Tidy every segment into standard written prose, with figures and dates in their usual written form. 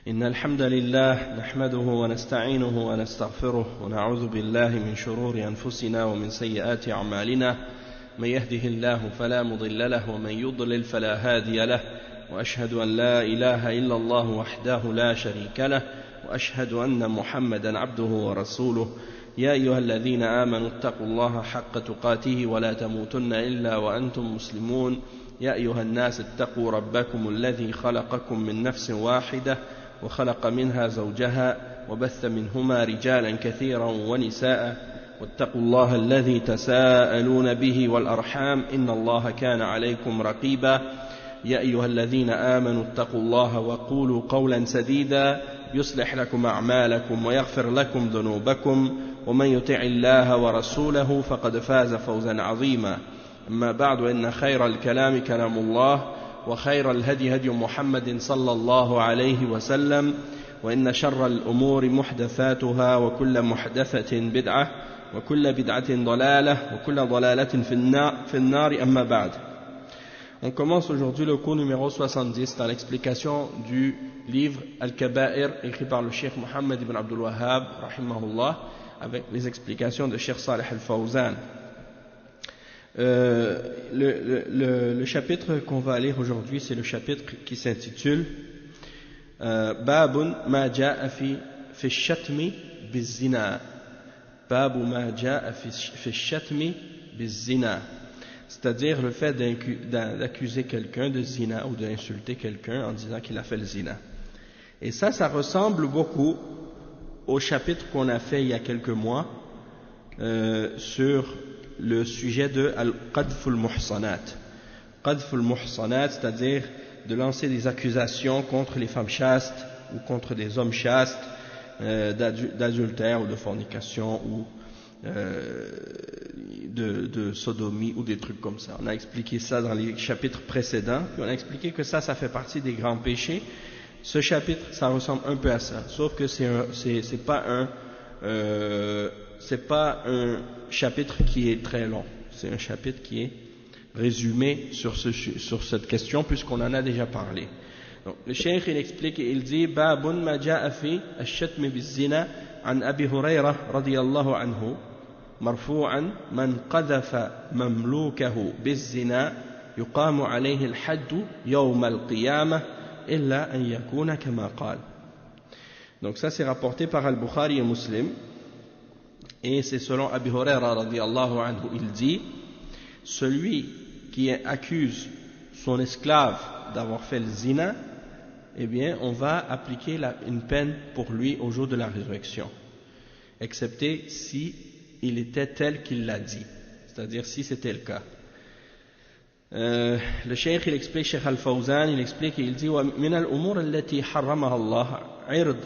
إن الحمد لله نحمده ونستعينه ونستغفره ونعوذ بالله من شرور أنفسنا ومن سيئات أعمالنا من يهده الله فلا مضل له ومن يضلل فلا هادي له وأشهد أن لا إله إلا الله وحده لا شريك له وأشهد أن محمدا عبده ورسوله يا أيها الذين آمنوا اتقوا الله حق تقاته ولا تموتن إلا وأنتم مسلمون يا أيها الناس اتقوا ربكم الذي خلقكم من نفس واحدة وخلق منها زوجها وبث منهما رجالا كثيرا ونساء واتقوا الله الذي تساءلون به والأرحام إن الله كان عليكم رقيبا يا أيها الذين آمنوا اتقوا الله وقولوا قولا سديدا يصلح لكم أعمالكم ويغفر لكم ذنوبكم ومن يطع الله ورسوله فقد فاز فوزا عظيما أما بعد إن خير الكلام كلام الله وخير الهدي هدي محمد صلى الله عليه وسلم وإن شر الأمور محدثاتها وكل محدثة بدعة وكل بدعة ضلالة وكل ضلالة في النار أما بعد. On commence aujourd'hui le cours numéro 70 dans l'explication du livre Al-Kaba'ir écrit par le Cheikh Mohammed ibn Abdul Wahhab rahimahullah avec les explications de Cheikh Salih al-Fawzan. Le chapitre qu'on va lire aujourd'hui, c'est le chapitre qui s'intitule Babun ma ja'a fi shatmi biz-zina. Babu ma ja'a fi shatmi biz-zina. C'est-à-dire le fait d'accuser quelqu'un de zina ou d'insulter quelqu'un en disant qu'il a fait le zina. Et ça ressemble beaucoup au chapitre qu'on a fait il y a quelques mois sur le sujet de Al-Qadf al-Muhsanat. Qadf al-Muhsanat, c'est-à-dire de lancer des accusations contre les femmes chastes ou contre des hommes chastes, d'adultère ou de fornication ou de sodomie ou des trucs comme ça. On a expliqué ça dans les chapitres précédents, puis on a expliqué que ça fait partie des grands péchés. Ce chapitre, ça ressemble un peu à ça, sauf que c'est pas un chapitre qui est très long, c'est un chapitre qui est résumé sur cette question puisqu'on en a déjà parlé. Donc, le cheikh il explique et il dit Babun ma ja'a fi ash-shatm biz-zina an Abi Hurayra radiyallahu anhu marfu'an man qadhafa mamlukahu biz-zina yuqamu alayhi al-hadd yawm al-qiyamah illa an yakuna kama qala. Donc ça c'est rapporté par Al-Bukhari et Muslim. Et c'est selon Abi Hurayra radiyallahu anhu, il dit celui qui accuse son esclave d'avoir fait le zina, eh bien on va appliquer une peine pour lui au jour de la résurrection, excepté si il était tel qu'il l'a dit, c'est-à-dire si c'était le cas. Le cheikh il explique, Cheikh Al-Fawzan il explique et il dit وَمِنَ الْأُمُورِ الَّتِي حَرَّمَهَا اللَّهُ عِرْضَ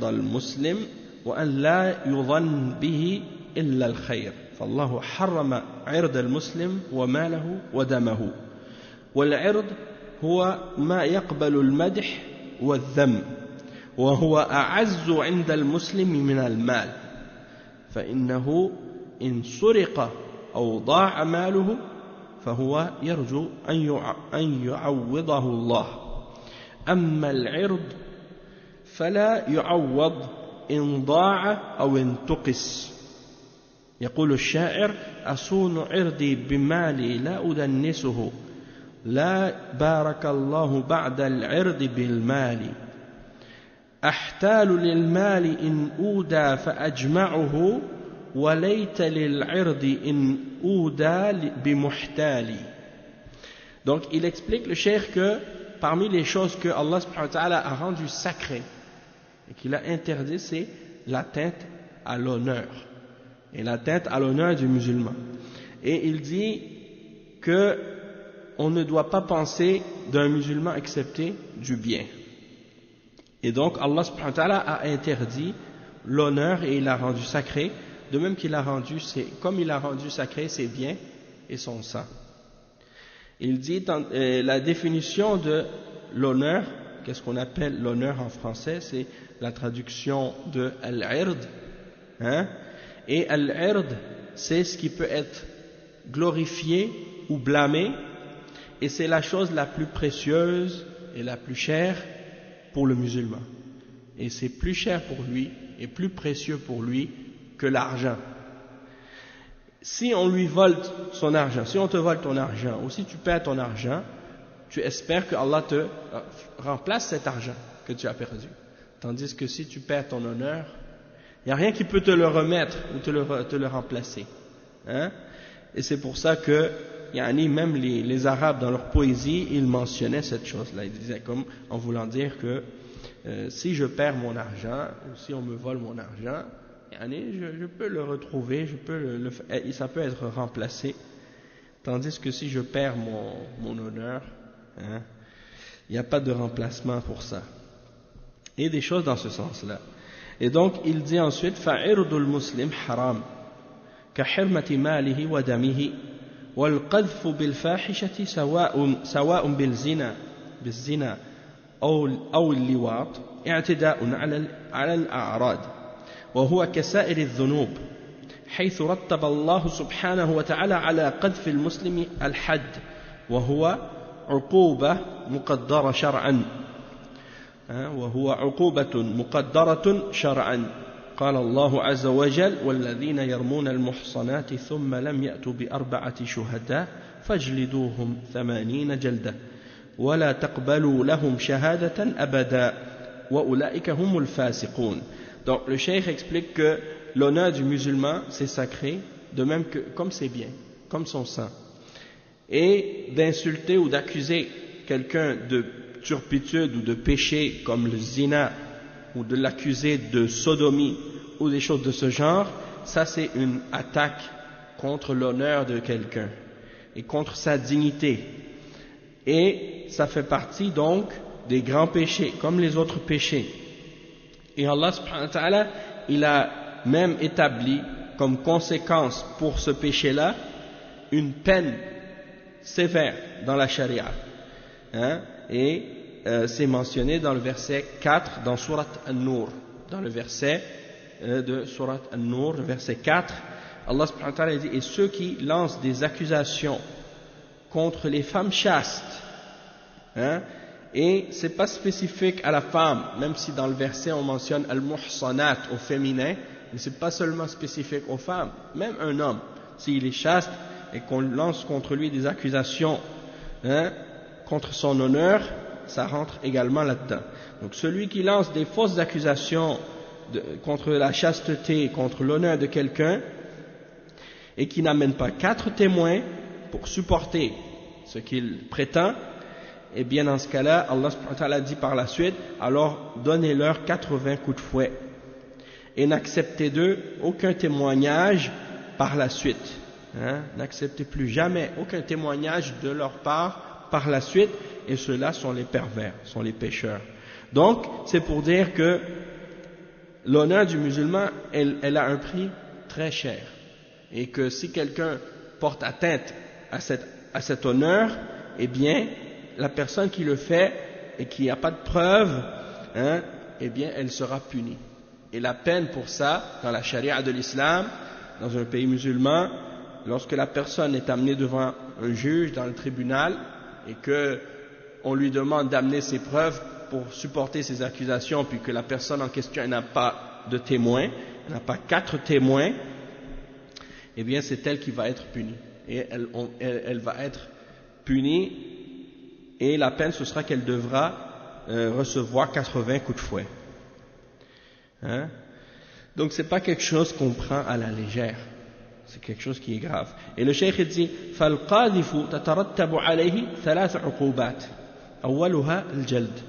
الْمُسْلِمِ وأن لا يظن به إلا الخير فالله حرم عرض المسلم وماله ودمه والعرض هو ما يقبل المدح والذم وهو أعز عند المسلم من المال فإنه إن سرق أو ضاع ماله فهو يرجو أن يعوضه الله أما العرض فلا يعوض إن ضاع أو انتقص يقول الشاعر أصون عرضي بمالي لا أدنسه لا بارك الله بعد العرض بالمال أحتال للمال إن أودى فأجمعه وليت للعرض إن أودى بمحتالي. Donc il explique le cheikh que parmi les choses que Allah subhanahu wa ta'ala a rendues sacrées et qu'il a interdit, c'est l'atteinte à l'honneur et l'atteinte à l'honneur du musulman. Et il dit que on ne doit pas penser d'un musulman excepté du bien. Et donc Allah subhanahu wa ta'ala a interdit l'honneur et il l'a rendu sacré, de même qu'il a rendu, comme il a rendu sacré ses biens et son sang. Il dit la définition de l'honneur, qu'est-ce qu'on appelle l'honneur en français, c'est la traduction de al-ird, et al-ird c'est ce qui peut être glorifié ou blâmé, et c'est la chose la plus précieuse et la plus chère pour le musulman. Et c'est plus cher pour lui et plus précieux pour lui que l'argent. Si on lui vole son argent, si on te vole ton argent, ou si tu perds ton argent, tu espères que Allah te remplace cet argent que tu as perdu. Tandis que si tu perds ton honneur, il n'y a rien qui peut te le remettre ou te le remplacer. Hein? Et c'est pour ça que, même les Arabes dans leur poésie, ils mentionnaient cette chose-là. Ils disaient comme en voulant dire que si je perds mon argent, ou si on me vole mon argent, je peux le retrouver, ça peut être remplacé. Tandis que si je perds mon honneur, hein, il n'y a pas de remplacement pour ça. Et des choses dans ce sens-là. Et donc, il dit ensuite, فَعِرْضُ الْمُسْلِمْ حَرَامٌ كَحِرْمَةِ مَالِهِ وَدَمِهِ وَالْقَذْفُ بِالْفَاحِشَةِ سواء بالزنا أو اللواط اعتداء على الأعراض وهو كسائر الذنوب حيث رتب الله سبحانه وتعالى على قذف المسلم الحد وهو عقوبة مقدرة شرعا قال الله عز وجل والذين يرمون المحصنات ثم لم يأتوا بأربعة شهداء فاجلدوهم 80 جلدة ولا تقبلوا لهم شهادة أبدا وأولئك هم الفاسقون. Donc le cheikh explique que l'honneur du musulman c'est sacré, de même que comme ses biens, comme son sang. Et d'insulter ou d'accuser quelqu'un de turpitude ou de péché comme le zina, ou de l'accuser de sodomie ou des choses de ce genre, ça c'est une attaque contre l'honneur de quelqu'un et contre sa dignité. Et ça fait partie donc des grands péchés, comme les autres péchés. Et Allah subhanahu wa ta'ala, il a même établi comme conséquence pour ce péché-là une peine sévère dans la charia. Hein? Et c'est mentionné dans le verset 4 dans Surat An-Nur. Dans le verset de Surat An-Nur, le verset 4, Allah subhanahu wa ta'ala dit « Et ceux qui lancent des accusations contre les femmes chastes, hein, et c'est pas spécifique à la femme, même si dans le verset on mentionne al-muhsanat au féminin, mais c'est pas seulement spécifique aux femmes, même un homme, s'il est chaste et qu'on lance contre lui des accusations, hein, contre son honneur, ça rentre également là-dedans. Donc celui qui lance des fausses accusations contre la chasteté, contre l'honneur de quelqu'un, et qui n'amène pas 4 témoins pour supporter ce qu'il prétend, et bien dans ce cas-là, Allah subhanahu wa ta'ala dit par la suite, alors donnez-leur 80 coups de fouet, et n'acceptez d'eux aucun témoignage par la suite. Hein? N'acceptez plus jamais aucun témoignage de leur part par la suite, et ceux-là sont les pervers, sont les pécheurs. Donc, c'est pour dire que l'honneur du musulman, elle a un prix très cher, et que si quelqu'un porte atteinte à cet honneur, eh bien, la personne qui le fait et qui n'a pas de preuve, hein, eh bien, elle sera punie. Et la peine pour ça, dans la charia de l'islam, dans un pays musulman, lorsque la personne est amenée devant un juge dans le tribunal et que on lui demande d'amener ses preuves pour supporter ses accusations, puis que la personne en question n'a pas de témoins, elle n'a pas 4 témoins, eh bien, c'est elle qui va être punie. Et elle va être punie, et la peine, ce sera qu'elle devra recevoir 80 coups de fouet. Hein? Donc, c'est pas quelque chose qu'on prend à la légère. C'est quelque chose qui est grave. Et le cheikh dit فالقاذف تترتب عليه 3 عقوبات أولها الجلد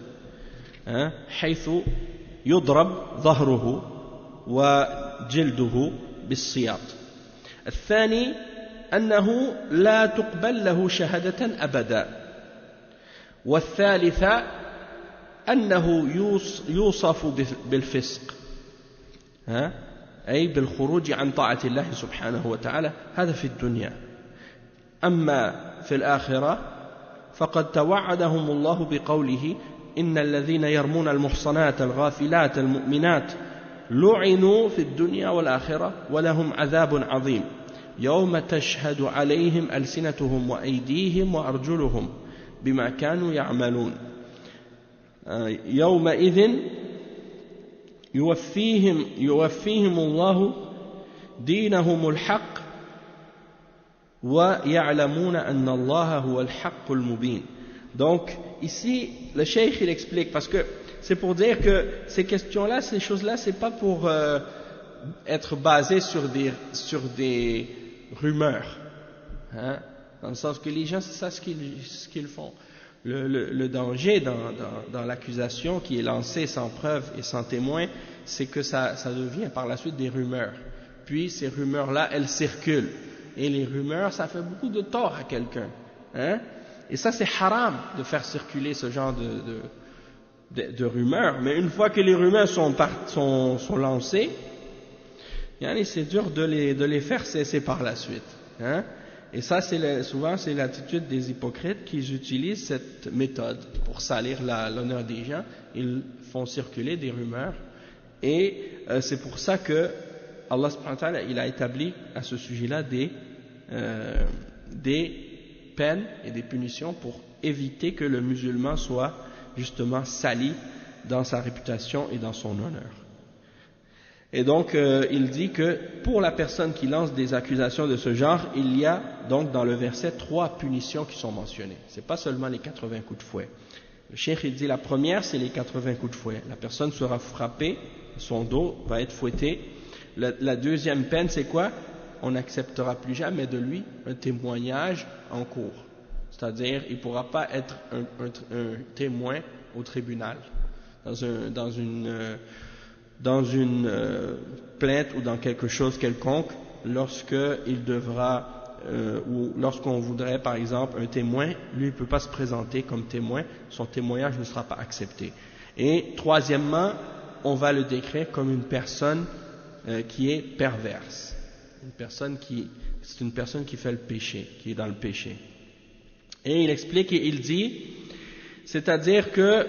حيث يضرب ظهره وجلده بالسياط. الثاني أنه لا تقبل له شهادة أبدا. والثالثة أنه يوصف بالفسق أي بالخروج عن طاعة الله سبحانه وتعالى، هذا في الدنيا. أما في الآخرة فقد توعدهم الله بقوله إن الذين يرمون المحصنات الغافلات المؤمنات لعنوا في الدنيا والآخرة ولهم عذاب عظيم يوم تشهد عليهم ألسنتهم وأيديهم وأرجلهم بما كانوا يعملون. يومئذ يوفيهم الله دينهم الحق ويعلمون أن الله هو الحق المبين. Donc ici le cheikh il explique, parce que c'est pour dire que ces questions-là, ces choses-là, c'est pas pour être basé sur des rumeurs, hein, dans le sens que les gens, c'est ça ce qu'ils font. Le danger dans l'accusation qui est lancée sans preuve et sans témoin, c'est que ça devient par la suite des rumeurs. Puis ces rumeurs-là, elles circulent. Et les rumeurs, ça fait beaucoup de tort à quelqu'un, hein. Et ça, c'est haram de faire circuler ce genre de rumeurs. Mais une fois que les rumeurs sont lancées, c'est dur de les faire cesser par la suite, hein. Et ça, souvent, c'est l'attitude des hypocrites qui utilisent cette méthode pour salir l'honneur des gens. Ils font circuler des rumeurs. Et c'est pour ça que Allah subhanahu wa ta'ala, il a établi à ce sujet-là des peines et des punitions pour éviter que le musulman soit justement sali dans sa réputation et dans son honneur. Et donc il dit que pour la personne qui lance des accusations de ce genre, il y a donc dans le verset 3 punitions qui sont mentionnées. C'est pas seulement les 80 coups de fouet. Le cheikh il dit la première, c'est les 80 coups de fouet. La personne sera frappée, son dos va être fouetté. La deuxième peine, c'est quoi? On n'acceptera plus jamais de lui un témoignage en cours. C'est-à-dire, il ne pourra pas être un témoin au tribunal, dans une plainte ou dans quelque chose quelconque, lorsqu'il devra, ou lorsqu'on voudrait par exemple un témoin, lui il ne peut pas se présenter comme témoin, son témoignage ne sera pas accepté. Et troisièmement, on va le décrire comme une personne qui est perverse. C'est une personne qui fait le péché, qui est dans le péché. Et il explique et il dit, c'est-à-dire que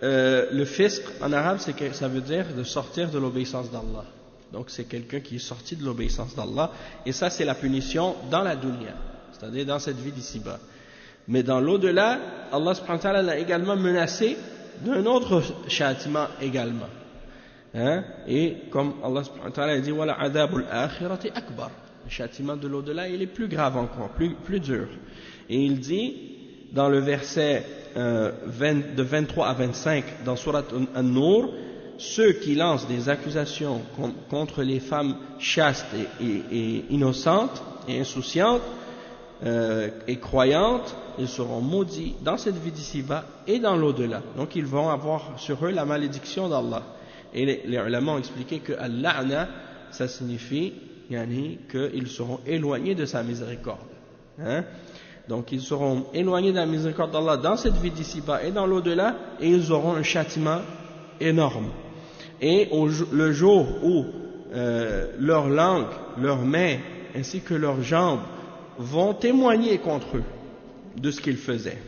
le fisq en arabe, ça veut dire de sortir de l'obéissance d'Allah. Donc c'est quelqu'un qui est sorti de l'obéissance d'Allah, et ça c'est la punition dans la dunya, c'est-à-dire dans cette vie d'ici-bas. Mais dans l'au-delà, Allah subhanahu wa ta'ala l'a également menacé d'un autre châtiment également. Hein? Et comme Allah subhanahu wa ta'ala dit, wala adabul akhirati akbar, le châtiment de l'au-delà il est plus grave encore, plus dur. Et il dit dans le verset de 23 à 25 dans Surat An-Nur, ceux qui lancent des accusations contre les femmes chastes et innocentes et insouciantes et croyantes, ils seront maudits dans cette vie d'ici-bas et dans l'au-delà. Donc ils vont avoir sur eux la malédiction d'Allah. Et les ulama ont expliqué que al-la'na, ça signifie qu'ils seront éloignés de sa miséricorde, hein? Donc ils seront éloignés de la miséricorde d'Allah dans cette vie d'ici-bas et dans l'au-delà, et ils auront un châtiment énorme. Et le jour où leur langue, leurs mains ainsi que leurs jambes vont témoigner contre eux de ce qu'ils faisaient.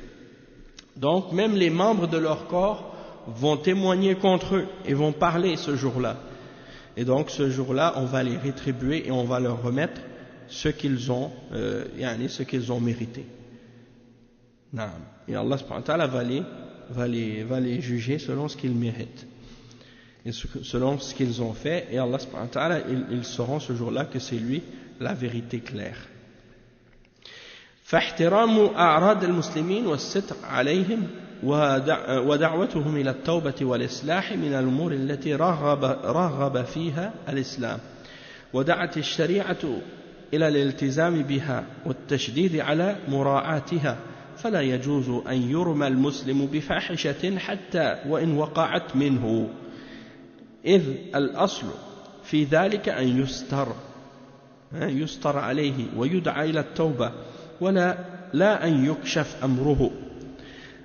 Donc même les membres de leur corps vont témoigner contre eux et vont parler ce jour-là. Et donc ce jour-là, on va les rétribuer et on va leur remettre ce qu'ils ont mérité. Et Allah subhanahu wa ta'ala va les juger selon ce qu'ils méritent et selon ce qu'ils ont fait, et Allah subhanahu wa ta'ala, ils sauront ce jour-là que c'est lui la vérité claire. فاحترام أعراض المسلمين والستر عليهم ودعوتهم إلى التوبة والإصلاح من الأمور التي رغب فيها الإسلام، ودعت الشريعة إلى الالتزام بها والتشديد على مراعاتها، فلا يجوز أن يرمى المسلم بفاحشة حتى وإن وقعت منه، إذ الأصل في ذلك أن يستر عليه ويدعى إلى التوبة لا أن يكشف أمره.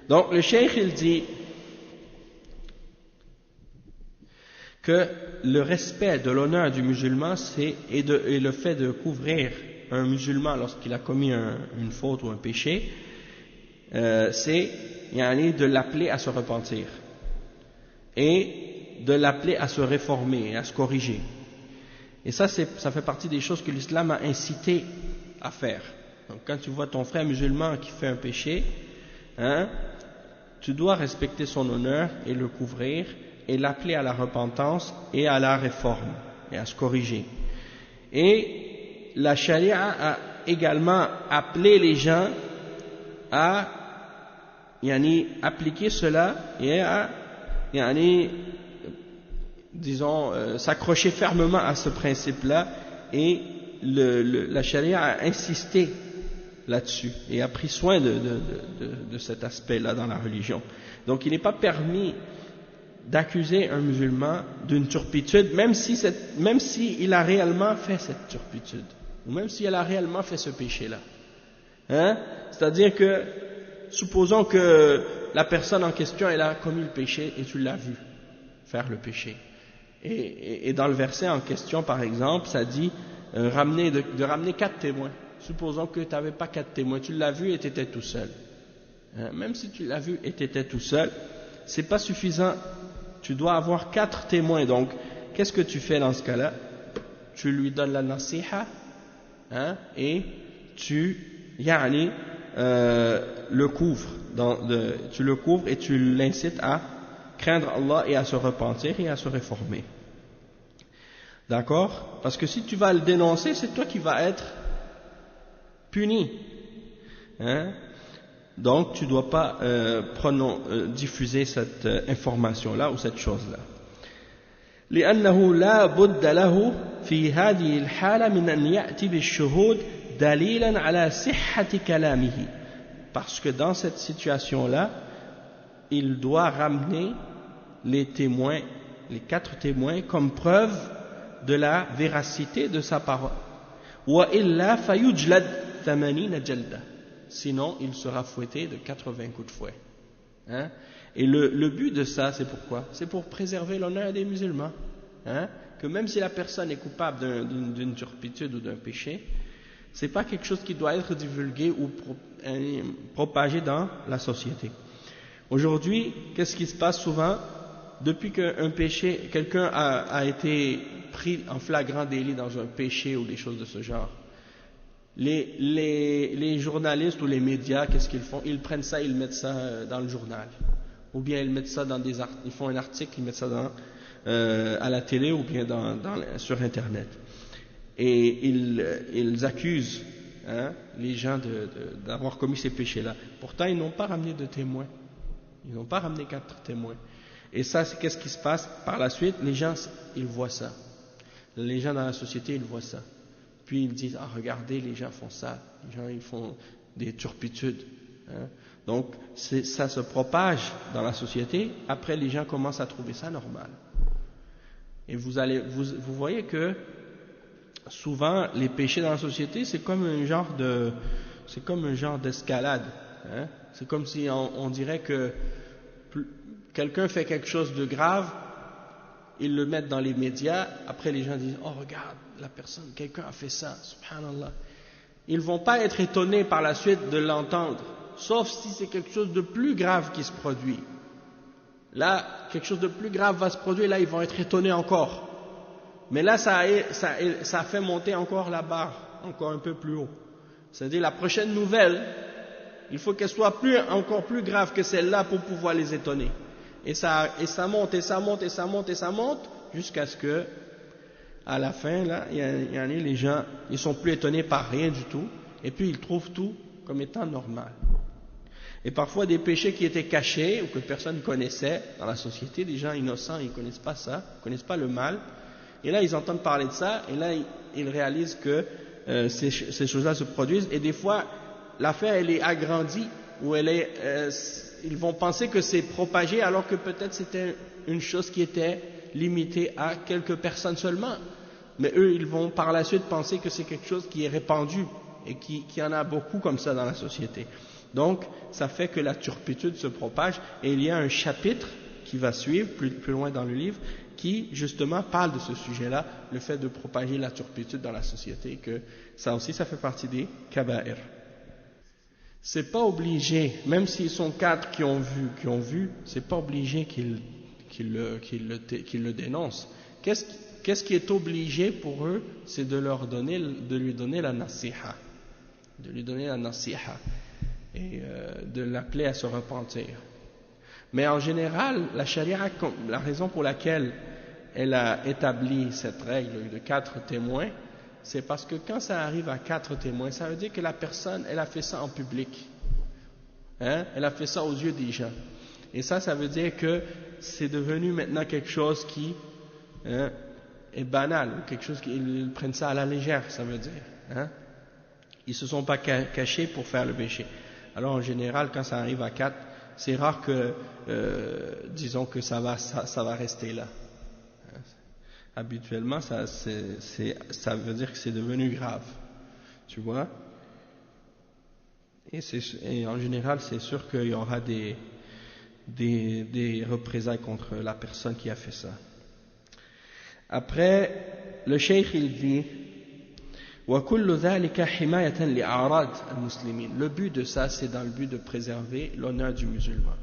Donc le cheikh il dit que le respect de l'honneur du musulman et le fait de couvrir un musulman lorsqu'il a commis une faute ou un péché, c'est de l'appeler à se repentir et de l'appeler à se réformer et à se corriger. Et ça fait partie des choses que l'islam a incité à faire. Donc quand tu vois ton frère musulman qui fait un péché, tu dois respecter son honneur et le couvrir et l'appeler à la repentance et à la réforme et à se corriger. Et la charia a également appelé les gens à appliquer cela et à disons s'accrocher fermement à ce principe-là, et la charia a insisté là-dessus et a pris soin de cet aspect-là dans la religion. Donc il n'est pas permis d'accuser un musulman d'une turpitude, même si il a réellement fait cette turpitude, ou même si elle a réellement fait ce péché-là. C'est-à-dire que, supposons que la personne en question, elle a commis le péché et tu l'as vu faire le péché. Et dans le verset en question, par exemple, ça dit de ramener 4 témoins. Supposons que tu n'avais pas 4 témoins, tu l'as vu et tu étais tout seul. Même si tu l'as vu et tu étais tout seul, c'est pas suffisant. Tu dois avoir 4 témoins. Donc, qu'est-ce que tu fais dans ce cas-là? Tu lui donnes la nasiha, et tu le couvres. Tu le couvres et tu l'incites à craindre Allah et à se repentir et à se réformer. D'accord? Parce que si tu vas le dénoncer, c'est toi qui vas être puni. Donc tu ne dois pas diffuser cette information-là ou cette chose-là. لأنه لا بد له في هذه الحالة من أن يأتي بالشهود دليلا على صحة كلامه. Parce que dans cette situation-là, il doit ramener les témoins, les 4 témoins, comme preuve de la véracité de sa parole. وإلا فيجلد 80 جلدة. Sinon, il sera fouetté de 80 coups de fouet. Et le but de ça, c'est pourquoi? C'est pour préserver l'honneur des musulmans. Que même si la personne est coupable d'une turpitude ou d'un péché, c'est pas quelque chose qui doit être divulgué ou propagé dans la société. Aujourd'hui, qu'est-ce qui se passe souvent? Depuis qu'un péché, quelqu'un a été pris en flagrant délit dans un péché ou des choses de ce genre, les journalistes ou les médias, qu'est-ce qu'ils font? Ils prennent ça, ils mettent ça dans le journal. Ou bien ils mettent ça ils font un article, ils mettent ça à la télé ou bien sur Internet. Et ils accusent les gens d'avoir commis ces péchés-là. Pourtant, ils n'ont pas ramené de témoins. Ils n'ont pas ramené 4 témoins. Et ça, c'est qu'est-ce qui se passe? Par la suite, les gens, ils voient ça. Les gens dans la société, ils voient ça. Puis ils disent, regardez, les gens font ça. Les gens, ils font des turpitudes. Donc, ça se propage dans la société. Après, les gens commencent à trouver ça normal. Et vous voyez que souvent, les péchés dans la société, c'est comme un genre d'escalade. C'est comme si on dirait que quelqu'un fait quelque chose de grave, ils le mettent dans les médias, après les gens disent, regarde, quelqu'un a fait ça, subhanallah. Ils ne vont pas être étonnés par la suite de l'entendre, sauf si c'est quelque chose de plus grave qui se produit. Là, quelque chose de plus grave va se produire, là ils vont être étonnés encore. Mais là, ça fait monter encore la barre, encore un peu plus haut. C'est-à-dire la prochaine nouvelle, il faut qu'elle soit encore plus grave que celle-là pour pouvoir les étonner. Et ça monte, et ça monte, et ça monte, et ça monte, jusqu'à ce que, à la fin, là, les gens, ils sont plus étonnés par rien du tout, et puis ils trouvent tout comme étant normal. Et parfois des péchés qui étaient cachés, ou que personne ne connaissait dans la société, des gens innocents, ils ne connaissent pas ça, ils ne connaissent pas le mal, et là ils entendent parler de ça, et là ils réalisent que ces choses-là se produisent, et des fois, l'affaire elle est agrandie, ou ils vont penser que c'est propagé alors que peut-être c'était une chose qui était limitée à quelques personnes seulement. Mais eux, ils vont par la suite penser que c'est quelque chose qui est répandu et qu'il y en a beaucoup comme ça dans la société. Donc, ça fait que la turpitude se propage, et il y a un chapitre qui va suivre plus loin dans le livre qui justement parle de ce sujet-là, le fait de propager la turpitude dans la société, que ça aussi ça fait partie des kaba'ir. C'est pas obligé, même s'ils sont 4 qui ont vu, c'est pas obligé qu'ils le dénoncent. Qu'est-ce qui est obligé pour eux? C'est de lui donner la nasiha, et de l'appeler à se repentir. Mais en général, la charia, la raison pour laquelle elle a établi cette règle de 4 témoins, c'est parce que quand ça arrive à 4 témoins, ça veut dire que la personne, elle a fait ça en public. Hein? Elle a fait ça aux yeux des gens. Et ça veut dire que c'est devenu maintenant quelque chose qui est banal, ou quelque chose qu'ils prennent ça à la légère, ça veut dire. Hein? Ils ne se sont pas cachés pour faire le péché. Alors en général, quand ça arrive à 4, c'est rare que, disons que ça va rester là. Habituellement, ça veut dire que c'est devenu grave. Tu vois? Et en général, c'est sûr qu'il y aura des représailles contre la personne qui a fait ça. Après, le cheikh il dit وَكُلُّ ذَلِكَ حِمَايَةً لِأَعْرَاضِ الْمُسْلِمِينَ. Le but de ça, c'est dans le but de préserver l'honneur du musulman.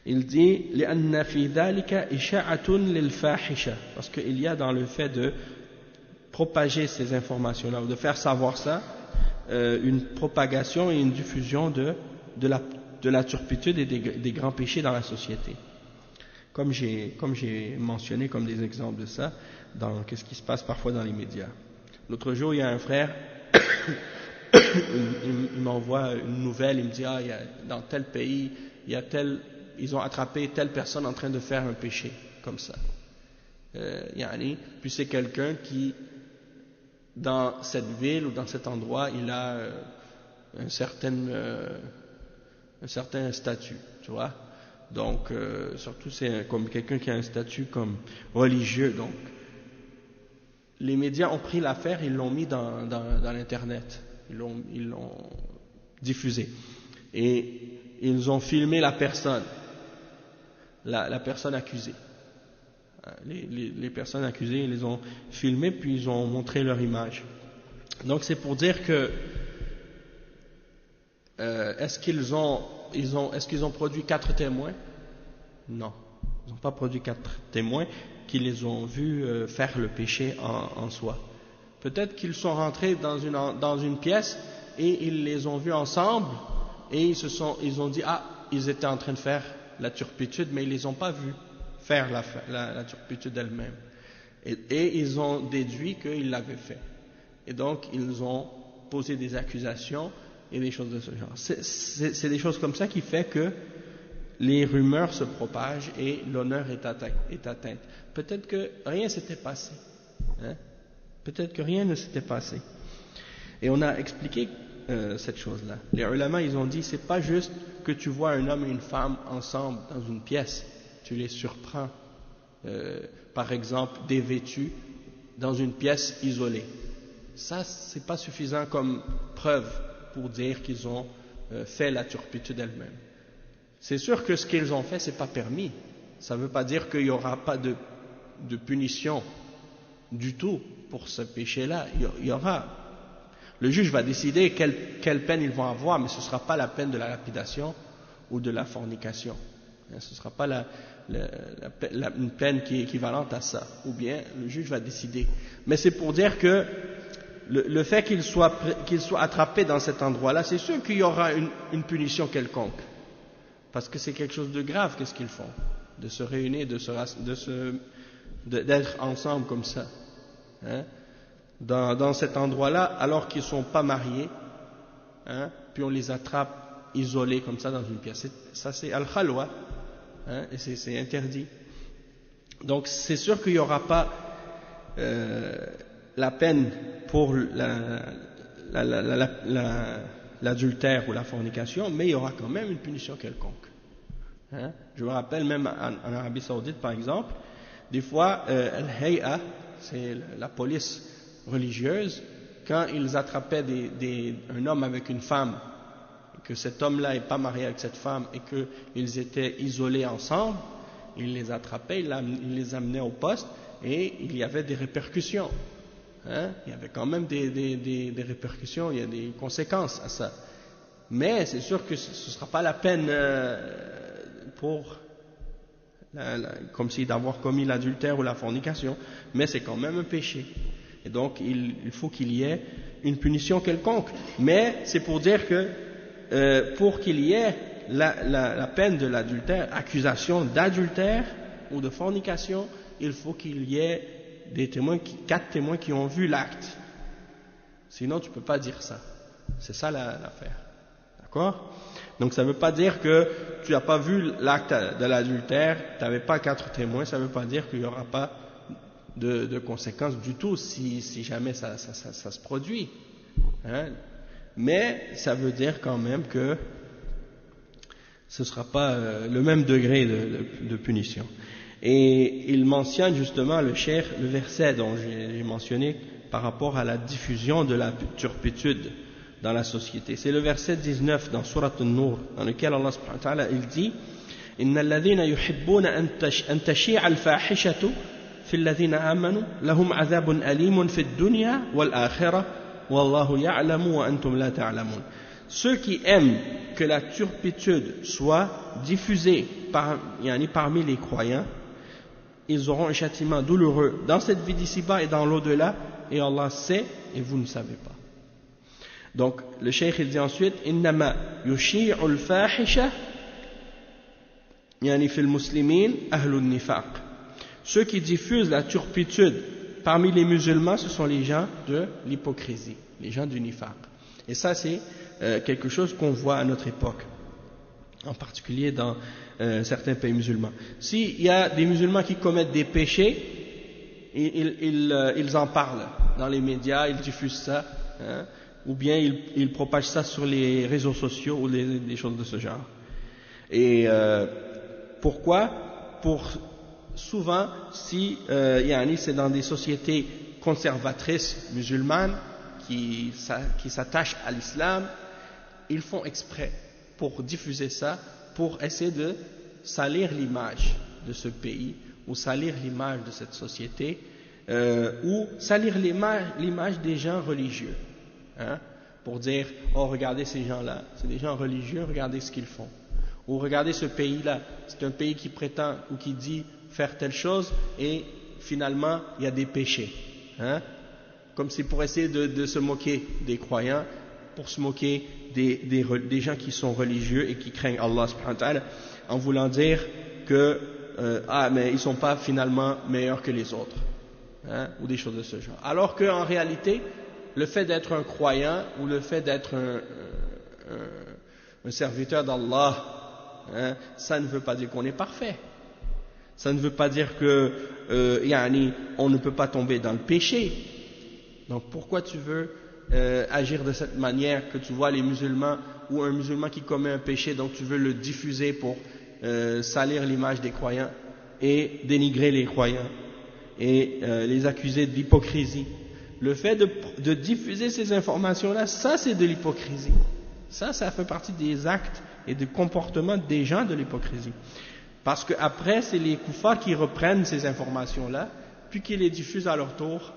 Il dit لأن في ذلك إشاعة للفاحشة, parce qu'il y a dans le fait de propager ces informations-là, ou de faire savoir ça, une propagation et une diffusion de la turpitude et des grands péchés dans la société. Comme j'ai mentionné comme des exemples de ça, dans qu'est-ce qui se passe parfois dans les médias. L'autre jour, il y a un frère, il m'envoie une nouvelle, il me dit dans tel pays, ils ont attrapé telle personne en train de faire un péché, comme ça. Puis c'est quelqu'un qui, dans cette ville ou dans cet endroit, il a un certain statut, tu vois. Donc, surtout c'est comme quelqu'un qui a un statut comme religieux. Donc, les médias ont pris l'affaire, ils l'ont mis dans l'internet, ils l'ont diffusé, et ils ont filmé la personne, la personne accusée. Les personnes accusées, ils les ont filmées, puis ils ont montré leur image. Donc c'est pour dire que est-ce qu'ils ont produit 4 témoins? Non, ils n'ont pas produit 4 témoins qui les ont vus faire le péché en soi. Peut-être qu'ils sont rentrés dans une pièce et ils les ont vus ensemble et ils ont dit ils étaient en train de faire la turpitude, mais ils les ont pas vus faire la turpitude elle-même. Et ils ont déduit qu'ils l'avaient fait. Et donc, ils ont posé des accusations et des choses de ce genre. C'est des choses comme ça qui fait que les rumeurs se propagent et l'honneur est atteint. Peut-être que rien s'était passé. Hein? Peut-être que rien ne s'était passé. Et on a expliqué cette chose-là. Les ulama, ils ont dit, c'est pas juste que tu vois un homme et une femme ensemble dans une pièce, tu les surprends, par exemple, dévêtus dans une pièce isolée. Ça, c'est pas suffisant comme preuve pour dire qu'ils ont fait la turpitude elle-même. C'est sûr que ce qu'ils ont fait, c'est pas permis. Ça ne veut pas dire qu'il n'y aura pas de punition du tout pour ce péché-là. Il y aura. Le juge va décider quelle peine ils vont avoir, mais ce ne sera pas la peine de la lapidation ou de la fornication. Ce ne sera pas une peine qui est équivalente à ça. Ou bien, le juge va décider. Mais c'est pour dire que le fait qu'ils soient attrapés dans cet endroit-là, c'est sûr qu'il y aura une punition quelconque. Parce que c'est quelque chose de grave, qu'est-ce qu'ils font? De se réunir, d'être ensemble comme ça. Hein? Dans cet endroit-là, alors qu'ils ne sont pas mariés, hein? Puis on les attrape isolés comme ça dans une pièce. Ça, c'est al-khalwa, hein? Et c'est interdit. Donc, c'est sûr qu'il n'y aura pas la peine pour l'adultère ou la fornication, mais il y aura quand même une punition quelconque. Hein? Je me rappelle même en Arabie Saoudite, par exemple, des fois, Al-Hay'a, c'est la police religieuse, quand ils attrapaient un homme avec une femme, et que cet homme-là n'est pas marié avec cette femme, et qu'ils étaient isolés ensemble, ils les attrapaient, ils les amenaient au poste, et il y avait des répercussions. Hein? Il y avait quand même des répercussions, il y a des conséquences à ça. Mais c'est sûr que ce ne sera pas la peine comme si d'avoir commis l'adultère ou la fornication, mais c'est quand même un péché. Et donc il faut qu'il y ait une punition quelconque. Mais c'est pour dire que pour qu'il y ait la peine de l'adultère, accusation d'adultère ou de fornication, il faut qu'il y ait des témoins, 4 témoins qui ont vu l'acte. Sinon, tu ne peux pas dire ça. C'est ça l'affaire. D'accord? Donc, ça ne veut pas dire que tu n'as pas vu l'acte de l'adultère, tu n'avais pas 4 témoins, ça ne veut pas dire qu'il n'y aura pas de conséquences du tout si jamais ça se produit. Hein? Mais ça veut dire quand même que ce ne sera pas le même degré de punition. Et il mentionne justement le verset dont j'ai mentionné par rapport à la diffusion de la turpitude dans la société. C'est le verset 19 dans Surat An-Nur, dans lequel Allah subhanahu wa ta'ala il dit إن الذين يحبون أن تشيع الفاحشة في الذين آمنوا لهم عذاب أليم في الدنيا والآخرة والله يعلم وأنتم لا تعلمون. Ceux qui aiment que la turpitude soit diffusée parmi les croyants, ils auront un châtiment douloureux dans cette vie d'ici-bas et dans l'au-delà, et Allah sait et vous ne savez pas. Donc le cheikh il dit ensuite إنما يشيع الفاحشة يعني في المسلمين أهل النفاق. Ceux qui diffusent la turpitude parmi les musulmans, ce sont les gens de l'hypocrisie, les gens du nifaq. Et ça c'est quelque chose qu'on voit à notre époque, en particulier dans certains pays musulmans. S'il y a des musulmans qui commettent des péchés, ils en parlent dans les médias, ils diffusent ça, hein, ou bien ils propagent ça sur les réseaux sociaux ou des choses de ce genre. Et pourquoi? Pour souvent, si c'est dans des sociétés conservatrices musulmanes qui s'attachent à l'islam, ils font exprès pour diffuser ça, pour essayer de salir l'image de ce pays, ou salir l'image de cette société, ou salir l'image des gens religieux, hein, pour dire, oh regardez ces gens-là, c'est des gens religieux, regardez ce qu'ils font, ou regardez ce pays-là, c'est un pays qui prétend ou qui dit faire telle chose, et finalement il y a des péchés, hein, comme c'est pour essayer de se moquer des croyants, pour se moquer des gens qui sont religieux et qui craignent Allah subhanahu wa ta'ala, en voulant dire que mais ils sont pas finalement meilleurs que les autres, hein, ou des choses de ce genre. Alors qu'en réalité, le fait d'être un croyant ou le fait d'être un serviteur d'Allah, hein, ça ne veut pas dire qu'on est parfait. Ça ne veut pas dire que on ne peut pas tomber dans le péché. Donc pourquoi tu veux agir de cette manière, que tu vois les musulmans ou un musulman qui commet un péché, donc tu veux le diffuser pour salir l'image des croyants et dénigrer les croyants et les accuser d'hypocrisie. Le fait de diffuser ces informations-là, ça c'est de l'hypocrisie. Ça fait partie des actes et des comportements des gens de l'hypocrisie. Parce qu'après, c'est les koufars qui reprennent ces informations-là, puis qui les diffusent à leur tour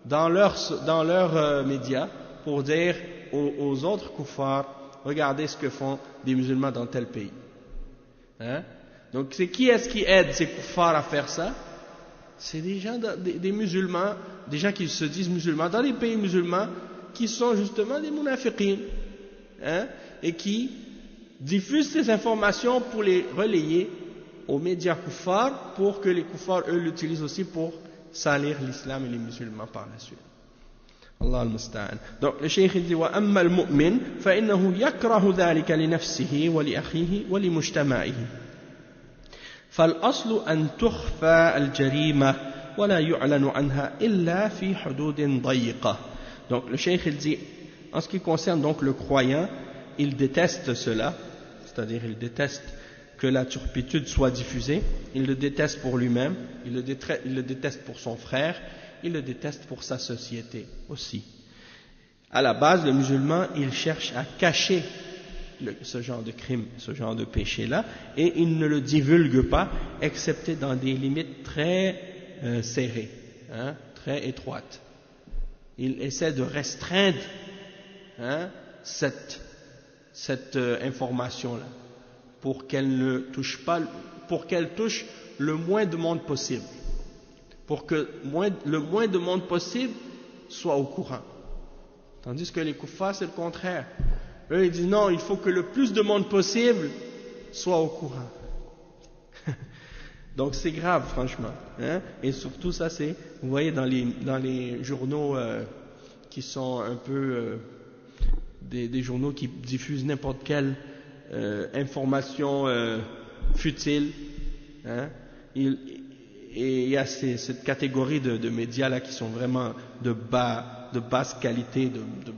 dans leurs médias pour dire aux autres koufars, regardez ce que font des musulmans dans tel pays. Hein? Donc c'est qui est-ce qui aide ces koufars à faire ça? C'est des gens, des musulmans, des gens qui se disent musulmans dans les pays musulmans, qui sont justement des munafiqin, hein? Et qui diffusent ces informations pour les relayer aux médias koufars, pour que les koufars eux l'utilisent aussi pour salir l'islam et les musulmans par la suite. Allah al-Musta'an. Donc le cheikh dit wa amma al-mu'min fa innahu yakrahu dhalika li nafsihi wa li akhihi wa li mujtama'ihi. فالأصل أن تخفى الجريمة ولا يعلن عنها إلا في حدود ضيقة. Donc le cheikh il dit, en ce qui concerne donc le croyant, il déteste cela, c'est-à-dire il déteste que la turpitude soit diffusée, il le déteste pour lui-même, il le déteste pour son frère, il le déteste pour sa société aussi. À la base, le musulman, il cherche à cacher ce genre de crime, ce genre de péché-là, et il ne le divulgue pas, excepté dans des limites très serrées, hein, très étroites. Il essaie de restreindre, hein, cette information-là, pour qu'elle ne touche pas, pour qu'elle touche le moins de monde possible, pour que le moins de monde possible soit au courant. Tandis que les kuffars, c'est le contraire. Eux, ils disent non, il faut que le plus de monde possible sois au courant. Donc c'est grave, franchement. Hein? Et surtout, ça c'est, vous voyez, dans les journaux qui sont un peu des journaux qui diffusent n'importe quelle information futile. Hein? Et il y a cette catégorie de médias là qui sont vraiment de basse qualité, de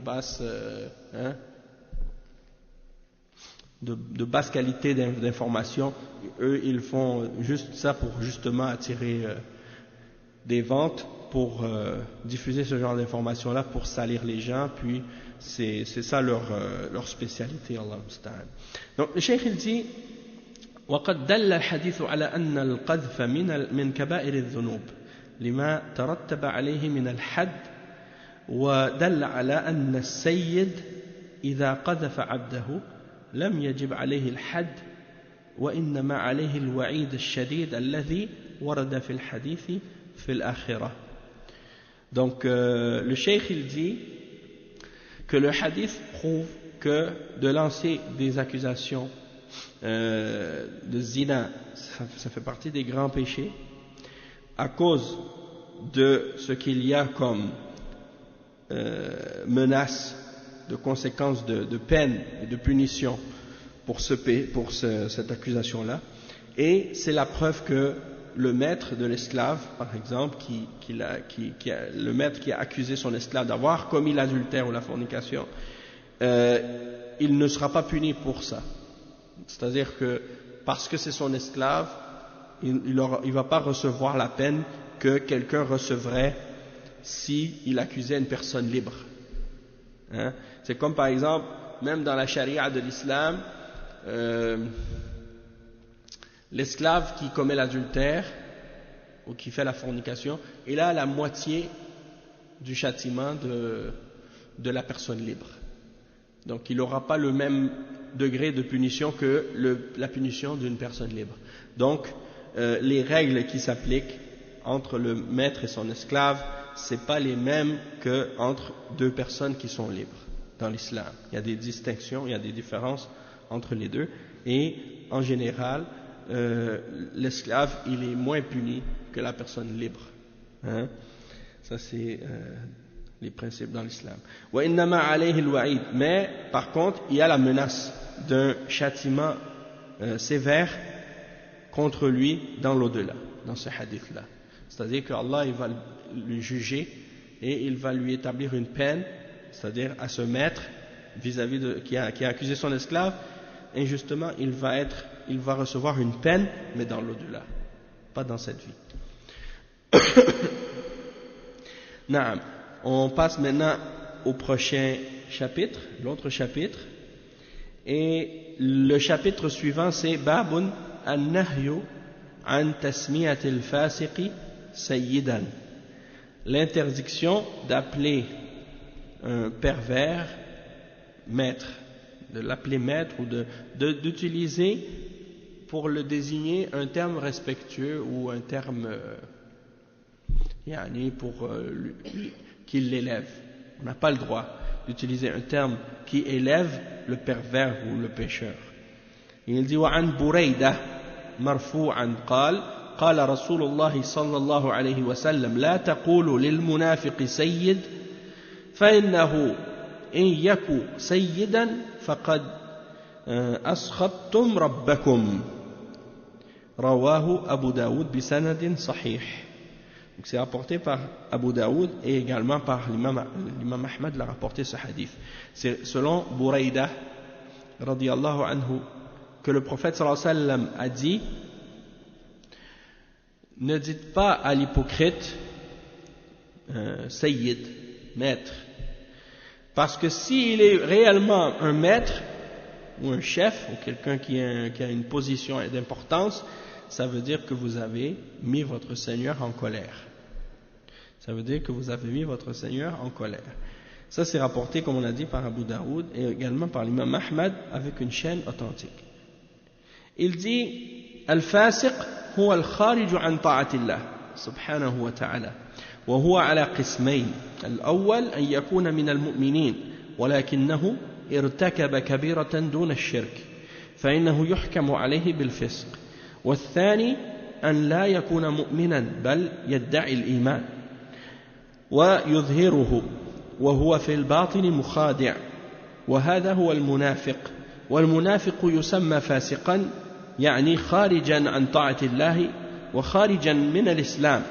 basse qualité d'information. Eux, ils font juste ça pour justement attirer des ventes, pour diffuser ce genre d'informations là, pour salir les gens. Puis c'est ça leur spécialité. Allah musta'an. Donc le cheikh il dit وقد دل الحديث على أن القذف من كبائر الذنوب لما ترتب عليه من الحد ودل على أن السيد إذا قذف عبده لم يجب عليه الحد وإنما عليه الوعيد الشديد الذي ورد في الحديث في الآخرة. Donc le cheikh il dit que le hadith prouve que de lancer des accusations de zina, ça fait partie des grands péchés à cause de ce qu'il y a comme menace de conséquences de peine et de punition pour cette accusation-là. Et c'est la preuve que le maître de l'esclave, par exemple, le maître qui a accusé son esclave d'avoir commis l'adultère ou la fornication, il ne sera pas puni pour ça. C'est-à-dire que parce que c'est son esclave, il ne va pas recevoir la peine que quelqu'un recevrait s'il accusait une personne libre. Hein? C'est comme par exemple, même dans la charia de l'islam, l'esclave qui commet l'adultère ou qui fait la fornication, il a la moitié du châtiment de la personne libre. Donc il n'aura pas le même degré de punition que la punition d'une personne libre. Donc les règles qui s'appliquent entre le maître et son esclave, c'est pas les mêmes que entre deux personnes qui sont libres dans l'islam. Il y a des distinctions, il y a des différences entre les deux, et en général l'esclave il est moins puni que la personne libre. Hein? Ça c'est les principes dans l'islam. Mais par contre il y a la menace d'un châtiment sévère contre lui dans l'au-delà, dans ce hadith là. C'est-à-dire qu'Allah il va le juger et il va lui établir une peine, c'est-à-dire à ce maître vis-à-vis qui a accusé son esclave, injustement il va recevoir une peine, mais dans l'au-delà, pas dans cette vie. Naam. On passe maintenant au prochain chapitre, l'autre chapitre, et le chapitre suivant c'est Babun an-nahyu an tasmiyat al-fasiqi sayyidan, l'interdiction d'appeler un pervers maître, de l'appeler maître ou d'utiliser pour le désigner un terme respectueux ou un terme pour qu'il l'élève. On n'a pas le droit d'utiliser un terme qui élève le pervers ou le pécheur. Il dit وعن بريدة مرفوعا قال رسول الله صلى الله عليه وسلم لا تقولوا للمنافق سيد فإنه إن يكو سيدا فقد أسخطتم ربكم رواه أبو داود بسند صحيح. Donc c'est rapporté par Abu Daoud et également par l'imam Ahmad l'a rapporté ce hadith. C'est selon Buraïda radiyallahu anhu que le prophète sallallahu alayhi wa sallam a dit: ne dites pas à l'hypocrite sayyid, maître, parce que s'il est réellement un maître ou un chef ou quelqu'un qui a une position d'importance, ça veut dire que vous avez mis votre Seigneur en colère. Ça veut dire que vous avez mis votre Seigneur en colère. Ça c'est rapporté, comme on a dit, par Abu Daoud et également par l'imam Ahmad avec une chaîne authentique. Il dit: Al-fasiq huwa al-kharij an ta'atillah subhanahu wa ta'ala wa huwa ala qismayn. Al-awwal an yakuna min al-mu'minin ولكنه ارتكب كبيرة دون الشرك فإنه يحكم عليه بالفسق والثاني أن لا يكون مؤمنا بل يدعي الإيمان ويظهره وهو في الباطن مخادع وهذا هو المنافق والمنافق يسمى فاسقا يعني خارجا عن طاعة الله وخارجا من الإسلام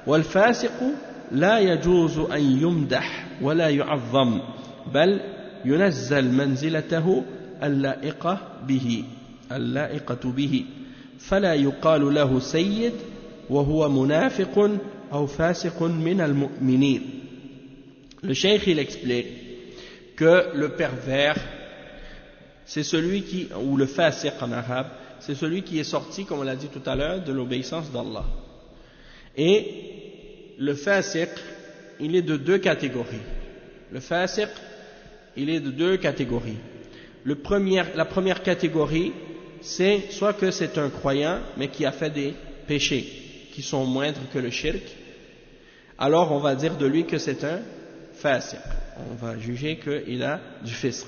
والفاسق لا يجوز أن يمدح ولا يعظم بل ينزل منزلته اللائقة به فلا يقال له سيد وهو منافق أو فاسق من المؤمنين. Le cheikh il explique que le pervers c'est celui qui, ou le fasiq en arabe, c'est celui qui est sorti, comme on l'a dit tout à l'heure, de l'obéissance d'Allah. Et le fasiq, il est de deux catégories. Le fasiq, il est de deux catégories. La première catégorie, c'est soit que c'est un croyant, mais qui a fait des péchés qui sont moindres que le shirk, alors on va dire de lui que c'est un fasiq. On va juger qu'il a du fisq.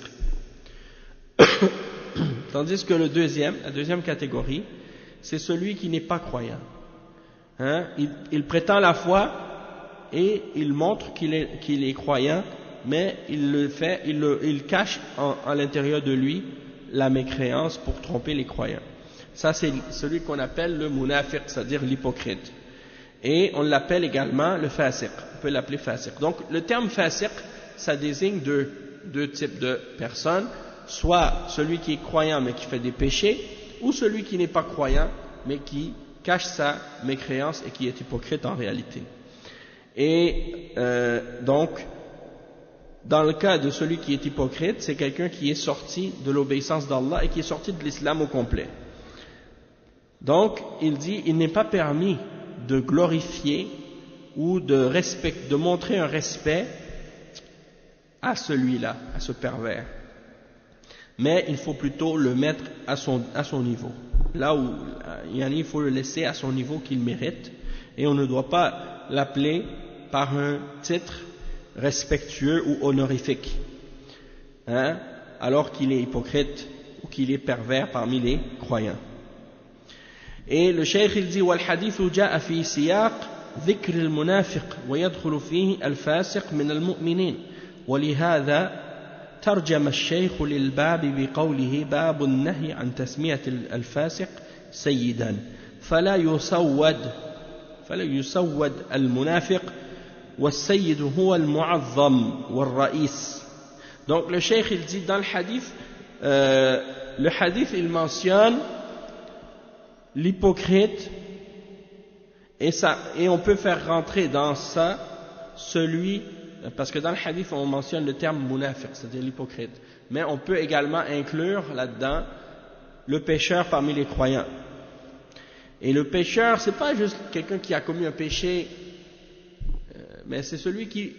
Tandis que la deuxième catégorie, c'est celui qui n'est pas croyant. Il prétend la foi et il montre qu'il est croyant, mais il cache à l'intérieur de lui la mécréance pour tromper les croyants. Ça, c'est celui qu'on appelle le munafiq, c'est-à-dire l'hypocrite. Et on l'appelle également le fasiq. On peut l'appeler fasiq. Donc, le terme fasiq, ça désigne deux types de personnes. Soit celui qui est croyant mais qui fait des péchés, ou celui qui n'est pas croyant mais qui cache sa mécréance et qui est hypocrite en réalité. Et donc, dans le cas de celui qui est hypocrite, c'est quelqu'un qui est sorti de l'obéissance d'Allah et qui est sorti de l'islam au complet. Donc, il dit, il n'est pas permis de glorifier ou de montrer un respect à celui-là, à ce pervers. Mais il faut plutôt le mettre à son niveau. Là où il faut le laisser à son niveau qu'il mérite, et on ne doit pas l'appeler par un titre respectueux ou honorifique, alors qu'il est hypocrite ou qu'il est pervers parmi les croyants. Et le cheikh il dit والحديث جاء في سياق ذكر المنافق ويدخل فيه الفاسق من المؤمنين ولهذا ترجم الشيخ للباب بقوله باب النهي عن تسمية الفاسق سيدا فلا يسود المنافق والسيد هو المعظم والرئيس. Donc le cheikh il dit dans le hadith il mentionne l'hypocrite et on peut faire rentrer dans ça celui, parce que dans le hadith on mentionne le terme munafiq, c'est-à-dire l'hypocrite, mais on peut également inclure là-dedans le pécheur parmi les croyants. Et le pécheur, c'est pas juste quelqu'un qui a commis un péché, mais c'est celui qui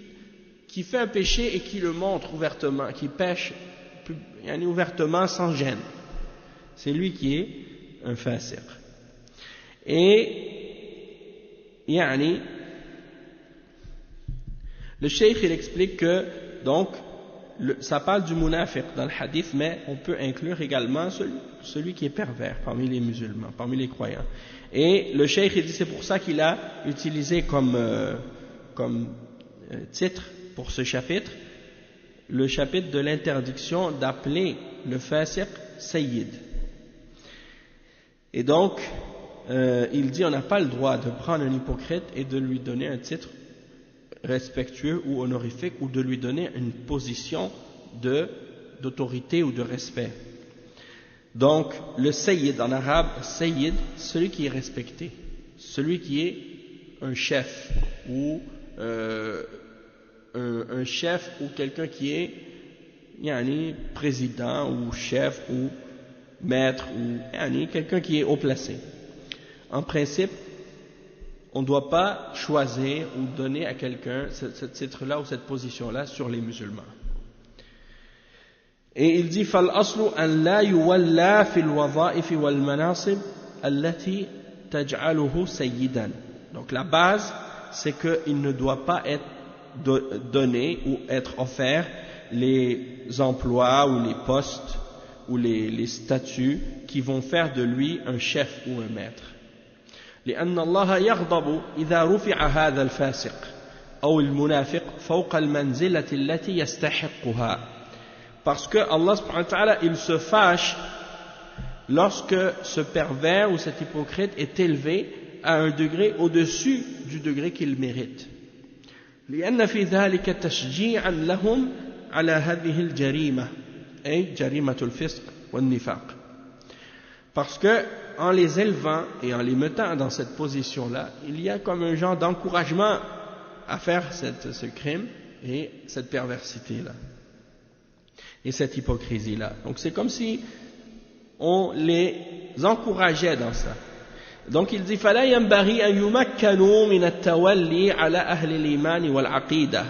fait un péché et qui le montre ouvertement, qui pêche ouvertement sans gêne. C'est lui qui est un fasiq. Et le cheikh il explique que donc ça parle du munafiq dans le hadith, mais on peut inclure également celui qui est pervers parmi les musulmans, parmi les croyants. Et le cheikh il dit c'est pour ça qu'il a utilisé comme titre pour ce chapitre le chapitre de l'interdiction d'appeler le fasiq sayyid. Et donc il dit on n'a pas le droit de prendre un hypocrite et de lui donner un titre respectueux ou honorifique ou de lui donner une position d'autorité ou de respect. Donc le sayyid en arabe, sayyid, celui qui est respecté, celui qui est un chef ou un chef ou quelqu'un qui est président ou chef ou maître ou quelqu'un qui est haut placé. En principe, on ne doit pas choisir ou donner à quelqu'un ce titre-là ou cette position-là sur les musulmans. Et il dit فَالْأَصْلُ أَنْ لَا يُوَلَّى فِي الْوَظَائِفِ وَالْمَنَاصِبِ الَّتِي تَجْعَلُهُ سَيِّدًا. Donc la base, c'est qu'il ne doit pas être donné ou être offert les emplois ou les postes ou les statuts qui vont faire de lui un chef ou un maître. لأن الله يغضب إذا رفع هذا الفاسق أو المنافق فوق المنزلة التي يستحقها. Parce que Allah subhanahu wa ta'ala, il se fâche lorsque ce pervers ou cet hypocrite est élevé à un degré au-dessus du degré qu'il mérite. لأن في ذلك تشجيعا لهم على هذه الجريمة أي جريمة الفسق والنفاق. Parce que en les élevant et en les mettant dans cette position-là, il y a comme un genre d'encouragement à faire ce crime et cette perversité-là et cette hypocrisie-là. Donc c'est comme si on les encourageait dans ça. Donc il dit فلا ينبغي أن يمكنوا من التولي على أهل الإيمان والعقيدة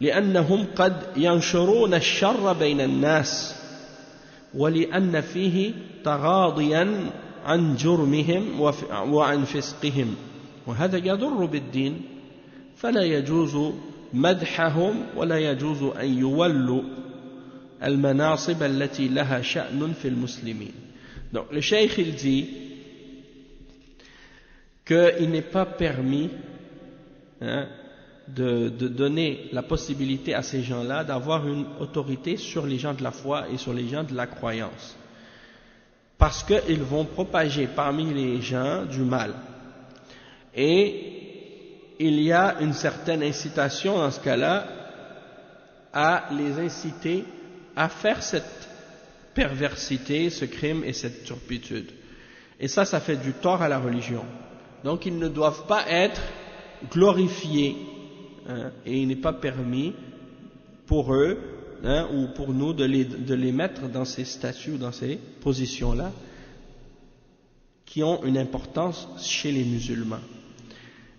لأنهم قد ينشرون الشر بين الناس ولأن فيه تغاضيا عن جرمهم وعن فسقهم وهذا يضر بالدين فلا يجوز مدحهم ولا يجوز أن يولوا المناصب التي لها شأن في المسلمين. Donc le cheikh il dit qu'il n'est pas permis de donner la possibilité à ces gens-là d'avoir une autorité sur les gens de la foi et sur les gens de la croyance. Parce qu'ils vont propager parmi les gens du mal. Et il y a une certaine incitation dans ce cas-là à les inciter à faire cette perversité, ce crime et cette turpitude. Et ça fait du tort à la religion. Donc ils ne doivent pas être glorifiés. Et il n'est pas permis pour eux ou pour nous de les mettre dans ces statuts ou dans ces positions-là qui ont une importance chez les musulmans.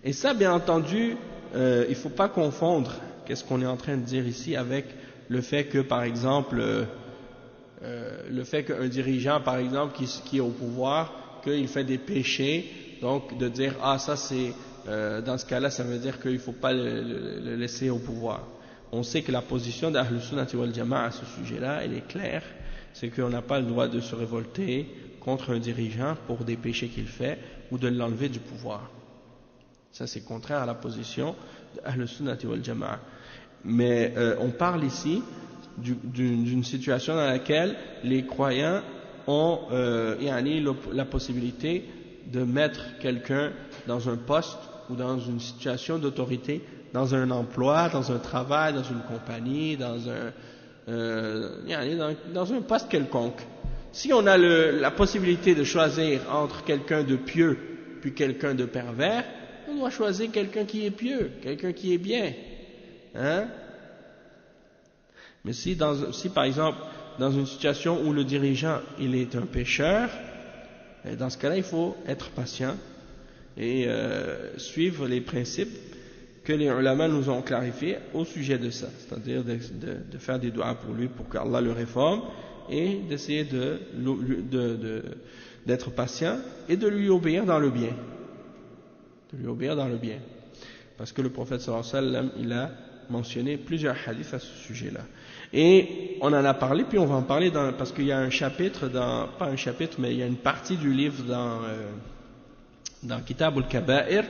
Et ça, bien entendu, il ne faut pas confondre qu'est-ce qu'on est en train de dire ici avec le fait que, par exemple, le fait qu'un dirigeant, par exemple, qui est au pouvoir, qu'il fait des péchés, donc de dire « Ah, ça c'est... » dans ce cas-là, ça veut dire qu'il ne faut pas le laisser au pouvoir. On sait que la position d'Ahl Sunnah wal Jama'a à ce sujet-là, elle est claire, c'est qu'on n'a pas le droit de se révolter contre un dirigeant pour des péchés qu'il fait ou de l'enlever du pouvoir. Ça, c'est contraire à la position d'Ahl Sunnah wal Jama'a. Mais on parle ici d'une situation dans laquelle les croyants ont la possibilité de mettre quelqu'un dans un poste ou dans une situation d'autorité, dans un emploi, dans un travail, dans une compagnie, dans un poste quelconque. Si on a la possibilité de choisir entre quelqu'un de pieux puis quelqu'un de pervers, on doit choisir quelqu'un qui est pieux, quelqu'un qui est bien. Mais si par exemple, dans une situation où le dirigeant il est un pécheur, dans ce cas-là, il faut être patient et suivre les principes que les ulama nous ont clarifiés au sujet de ça, c'est-à-dire de faire des doigts pour lui pour qu'Allah le réforme et d'essayer d'être patient et de lui obéir dans le bien. De lui obéir dans le bien. Parce que le prophète sallallahu alayhi wa sallam, il a mentionné plusieurs hadiths à ce sujet-là. Et on en a parlé, puis on va en parler parce qu'il y a un chapitre, pas un chapitre, mais il y a une partie du livre dans Kitab al-Kaba'ir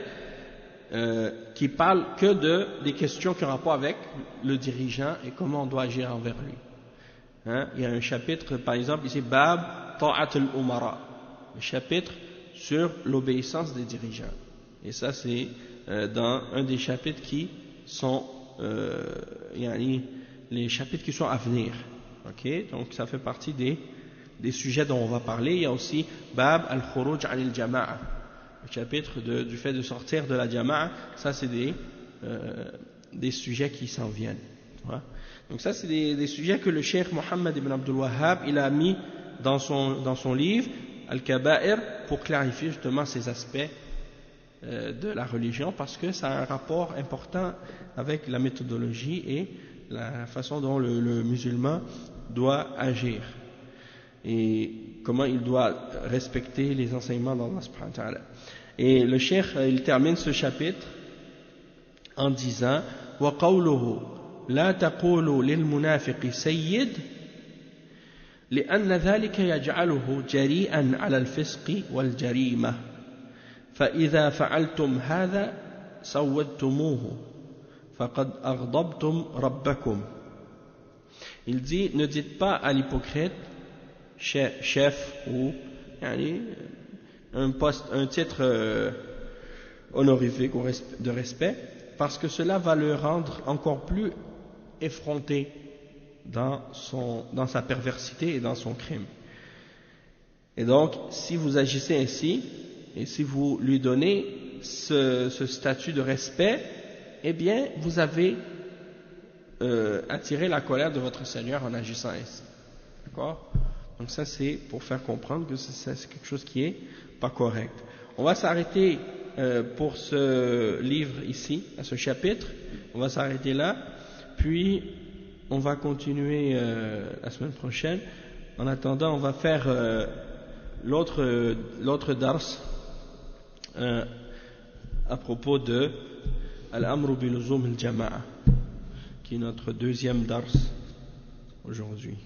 qui parle que des questions qui ont rapport avec le dirigeant et comment on doit agir envers lui. Il y a un chapitre, par exemple, ici, Bab Ta'at al-Umara, un chapitre sur l'obéissance des dirigeants. Et ça, c'est dans un des chapitres qui sont les chapitres qui sont à venir. Ok, donc ça fait partie des sujets dont on va parler. Il y a aussi Bab al-Khuruj al-Jama'a, le chapitre du fait de sortir de la Jama'a. Ça, c'est des sujets qui s'en viennent. Voilà. Donc ça, c'est des sujets que le cheikh Mohammed ibn Abdul Wahhab il a mis dans son livre Al-Kaba'ir pour clarifier justement ces aspects de la religion, parce que ça a un rapport important avec la méthodologie et la façon dont le musulman doit agir et comment il doit respecter les enseignements d'Allah subhanahu wa ta'ala. Et le cheikh il termine ce chapitre en disant وَقَوْلُهُ لَا تَقُولُوا لِلْمُنَافِقِ سَيِّدْ لأن ذلك يجعله جريئا على الفسق والجريمة فإذا فعلتم هذا سودتموه فقد أغضبتم ربكم. Il dit, ne dites pas à l'hypocrite chef ou un poste, un titre honorifique ou de respect, parce que cela va le rendre encore plus effronté dans sa perversité et dans son crime. Et donc, si vous agissez ainsi, et si vous lui donnez ce statut de respect, eh bien, vous avez attiré la colère de votre Seigneur en agissant ainsi. D'accord? Donc ça, c'est pour faire comprendre que c'est quelque chose qui est pas correct. On va s'arrêter pour ce livre ici, à ce chapitre. On va s'arrêter là, puis on va continuer la semaine prochaine. En attendant, on va faire l'autre dars à propos de Al-Amru bil-Luzum al-Jama'a, qui est notre deuxième dars aujourd'hui.